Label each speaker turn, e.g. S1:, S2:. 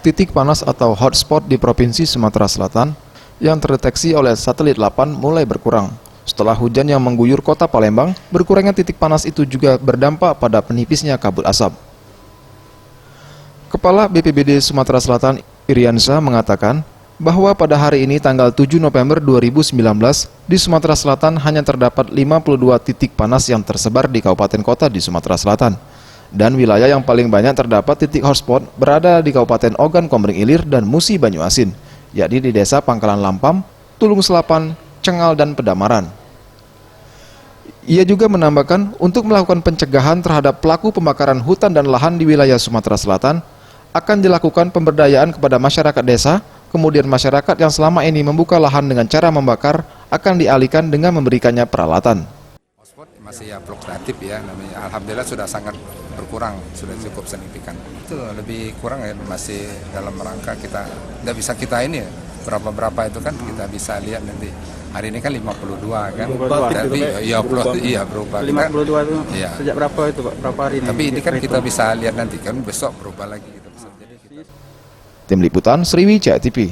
S1: titik panas atau hotspot di Provinsi Sumatera Selatan yang terdeteksi oleh satelit 8 mulai berkurang. Setelah hujan yang mengguyur kota Palembang, berkurangnya titik panas itu juga berdampak pada penipisnya kabut asap. Kepala BPBD Sumatera Selatan Iriansyah mengatakan bahwa pada hari ini tanggal 7 November 2019 di Sumatera Selatan hanya terdapat 52 titik panas yang tersebar di kabupaten kota di Sumatera Selatan. Dan wilayah yang paling banyak terdapat titik hotspot berada di Kabupaten Ogan Komering Ilir dan Musi Banyuasin, yakni di Desa Pangkalan Lampam, Tulung Selapan, Cengal, dan Pedamaran. Ia juga menambahkan untuk melakukan pencegahan terhadap pelaku pembakaran hutan dan lahan di wilayah Sumatera Selatan akan dilakukan pemberdayaan kepada masyarakat desa, kemudian masyarakat yang selama ini membuka lahan dengan cara membakar akan dialihkan dengan memberikannya peralatan.
S2: Masih ya fluktuatif ya, namanya. Alhamdulillah sudah sangat berkurang, sudah cukup signifikan. Itu lebih kurang ya, masih dalam rangka kita, tidak bisa kita ini ya, berapa itu kan kita bisa lihat nanti. Hari ini kan 52 kan, tapi iya berubah.
S3: 52 itu
S2: iya.
S3: Sejak berapa itu Pak? Berapa hari ini?
S2: Tapi ini kan kita bisa lihat nanti kan besok berubah lagi. Kita bisa.
S1: Tim Liputan Sriwijaya TV.